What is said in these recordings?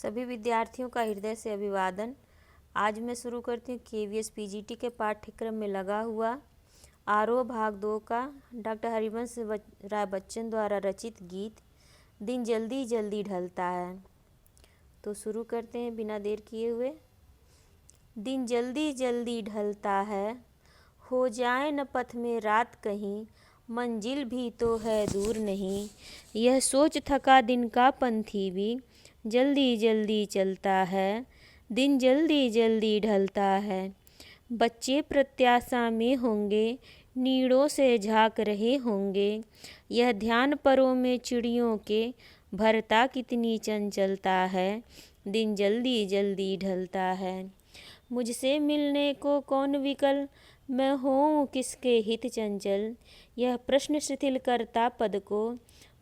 सभी विद्यार्थियों का हृदय से अभिवादन। आज मैं शुरू करती हूँ KVS PGT के पाठ्यक्रम में लगा हुआ आरोह भाग 2 का डॉक्टर हरिवंश राय बच्चन द्वारा रचित गीत दिन जल्दी जल्दी ढलता है। तो शुरू करते हैं बिना देर किए हुए। दिन जल्दी जल्दी ढलता है, हो जाए न पथ में रात कहीं, मंजिल भी तो है दूर नहीं। यह सोच थका दिन का पंथी भी जल्दी जल्दी चलता है, दिन जल्दी जल्दी ढलता है। बच्चे प्रत्याशा में होंगे, नीड़ों से झाँक रहे होंगे। यह ध्यान परों में चिड़ियों के भरता कितनी चंचलता है, दिन जल्दी जल्दी ढलता है। मुझसे मिलने को कौन विकल, मैं होऊं किसके हित चंचल। यह प्रश्न शिथिल करता पद को,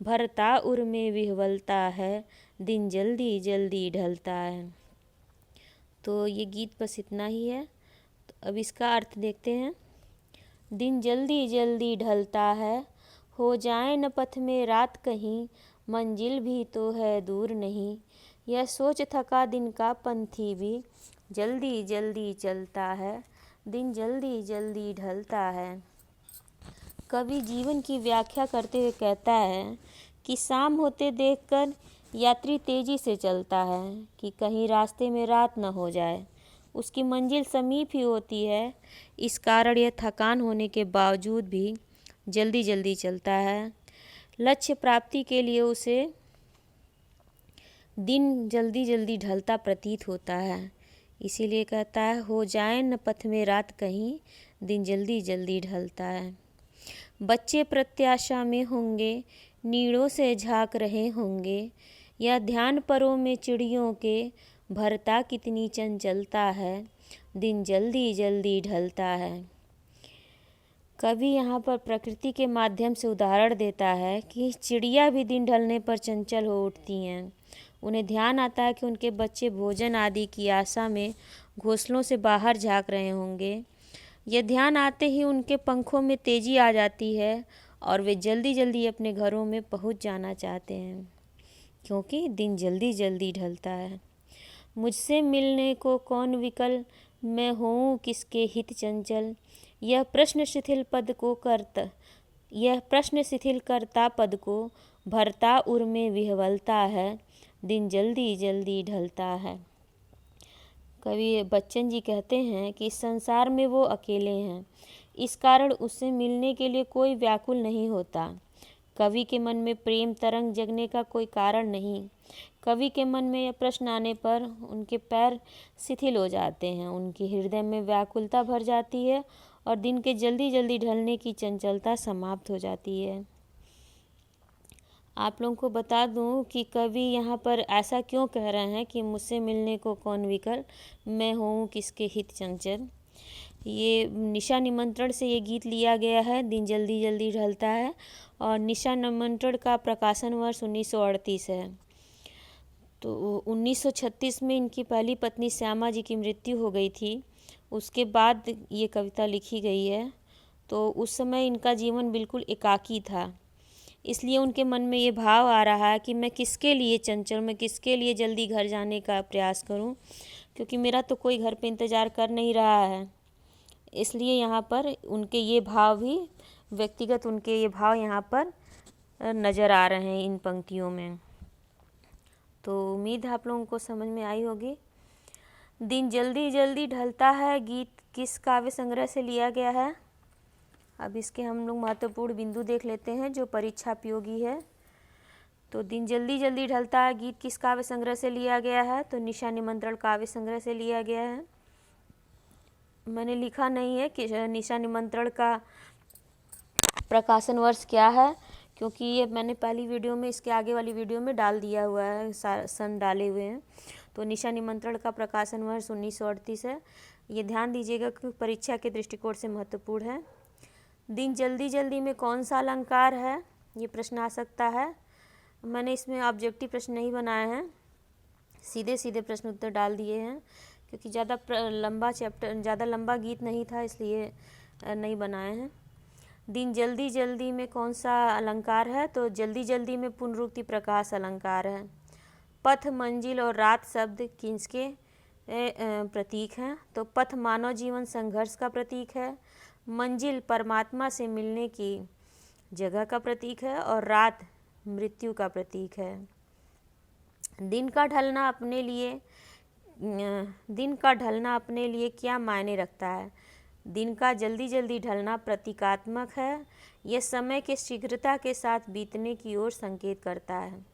भरता उर में विह्वलता है, दिन जल्दी जल्दी ढलता है। तो ये गीत बस इतना ही है। तो अब इसका अर्थ देखते हैं। दिन जल्दी जल्दी ढलता है, हो जाए न पथ में रात कहीं, मंजिल भी तो है दूर नहीं। यह सोच थका दिन का पंथी भी जल्दी जल्दी चलता है, दिन जल्दी जल्दी ढलता है। कवि जीवन की व्याख्या करते हुए कहता है कि शाम होते देखकर यात्री तेजी से चलता है कि कहीं रास्ते में रात न हो जाए। उसकी मंजिल समीप ही होती है, इस कारण यह थकान होने के बावजूद भी जल्दी जल्दी चलता है। लक्ष्य प्राप्ति के लिए उसे दिन जल्दी जल्दी ढलता प्रतीत होता है, इसीलिए कहता है हो जाए न पथ में रात कहीं, दिन जल्दी जल्दी ढलता है। बच्चे प्रत्याशा में होंगे, नीड़ों से झाँक रहे होंगे। यह ध्यान परों में चिड़ियों के भरता कितनी चंचलता है, दिन जल्दी जल्दी ढलता है। कवि यहाँ पर प्रकृति के माध्यम से उदाहरण देता है कि चिड़िया भी दिन ढलने पर चंचल हो उठती हैं। उन्हें ध्यान आता है कि उनके बच्चे भोजन आदि की आशा में घोंसलों से बाहर झाँक रहे होंगे। यह ध्यान आते ही उनके पंखों में तेजी आ जाती है और वे जल्दी जल्दी अपने घरों में पहुंच जाना चाहते हैं, क्योंकि दिन जल्दी जल्दी ढलता है। मुझसे मिलने को कौन विकल, मैं होऊं किसके हित चंचल। यह प्रश्न शिथिल करता पद को, भरता उर में विह्वलता है, दिन जल्दी जल्दी ढलता है। कवि बच्चन जी कहते हैं कि इस संसार में वो अकेले हैं, इस कारण उससे मिलने के लिए कोई व्याकुल नहीं होता। कवि के मन में प्रेम तरंग जगने का कोई कारण नहीं। कवि के मन में यह प्रश्न आने पर उनके पैर शिथिल हो जाते हैं, उनके हृदय में व्याकुलता भर जाती है और दिन के जल्दी जल्दी ढलने की चंचलता समाप्त हो जाती है। आप लोगों को बता दूं कि कवि यहाँ पर ऐसा क्यों कह रहे हैं कि मुझसे मिलने को कौन विकल, मैं हूँ किसके हित चंचल। ये निशा निमंत्रण से ये गीत लिया गया है, दिन जल्दी जल्दी ढलता है, और निशा निमंत्रण का प्रकाशन वर्ष 1938 है। तो 1936 में इनकी पहली पत्नी श्यामा जी की मृत्यु हो गई थी। उसके बाद ये कविता लिखी गई है। तो उस समय इनका जीवन बिल्कुल एकाकी था, इसलिए उनके मन में ये भाव आ रहा है कि मैं किसके लिए चंचल, मैं किसके लिए जल्दी घर जाने का प्रयास करूं, क्योंकि मेरा तो कोई घर पे इंतज़ार कर नहीं रहा है। इसलिए यहाँ पर उनके ये भाव भी व्यक्तिगत उनके ये भाव यहाँ पर नज़र आ रहे हैं इन पंक्तियों में। तो उम्मीद है आप लोगों को समझ में आई होगी। दिन जल्दी जल्दी ढलता है गीत किस काव्य संग्रह से लिया गया है। अब इसके हम लोग महत्वपूर्ण बिंदु देख लेते हैं जो परीक्षा उपयोगी है। तो दिन जल्दी जल्दी ढलता है गीत किस काव्य संग्रह से लिया गया है, तो निशा निमंत्रण काव्य संग्रह से लिया गया है। मैंने लिखा नहीं है कि निशा निमंत्रण का प्रकाशन वर्ष क्या है, क्योंकि ये मैंने पहली वीडियो में, इसके आगे वाली वीडियो में डाल दिया हुआ है, सन डाले हुए हैं। तो निशा निमंत्रण का प्रकाशन वर्ष 1938 है। ये ध्यान दीजिएगा क्योंकि परीक्षा के दृष्टिकोण से महत्वपूर्ण है। दिन जल्दी जल्दी में कौन सा अलंकार है, ये प्रश्न आ सकता है। मैंने इसमें ऑब्जेक्टिव प्रश्न नहीं बनाए हैं, सीधे सीधे प्रश्न उत्तर डाल दिए हैं, क्योंकि ज़्यादा लंबा गीत नहीं था, इसलिए नहीं बनाए हैं। दिन जल्दी जल्दी में कौन सा अलंकार है, तो जल्दी जल्दी में पुनरुक्ति प्रकाश अलंकार है। पथ, मंजिल और रात शब्द किसके प्रतीक हैं? तो पथ मानव जीवन संघर्ष का प्रतीक है, मंजिल परमात्मा से मिलने की जगह का प्रतीक है और रात मृत्यु का प्रतीक है। दिन का ढलना अपने लिए क्या मायने रखता है? दिन का जल्दी जल्दी ढलना प्रतीकात्मक है। यह समय के शीघ्रता के साथ बीतने की ओर संकेत करता है।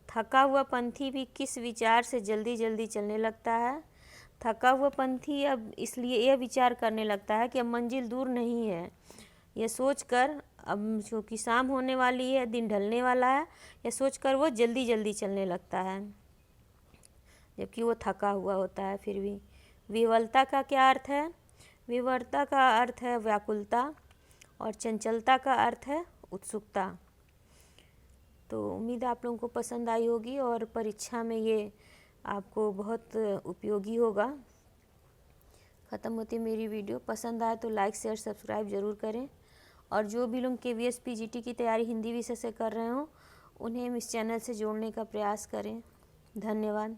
थका हुआ पंथी भी किस विचार से जल्दी जल्दी चलने लगता है? थका हुआ पंथी अब इसलिए यह विचार करने लगता है कि अब मंजिल दूर नहीं है। यह सोचकर अब क्योंकि शाम होने वाली है, दिन ढलने वाला है, यह सोचकर वो जल्दी जल्दी चलने लगता है, जबकि वो थका हुआ होता है फिर भी। विह्वलता का क्या अर्थ है? विह्वलता का अर्थ है व्याकुलता और चंचलता का अर्थ है उत्सुकता। तो उम्मीद है आप लोगों को पसंद आई होगी और परीक्षा में ये आपको बहुत उपयोगी होगा। ख़त्म होती मेरी वीडियो। पसंद आए तो लाइक शेयर सब्सक्राइब ज़रूर करें और जो भी लोग KVS PGT की तैयारी हिंदी विषय से कर रहे हो उन्हें इस चैनल से जोड़ने का प्रयास करें। धन्यवाद।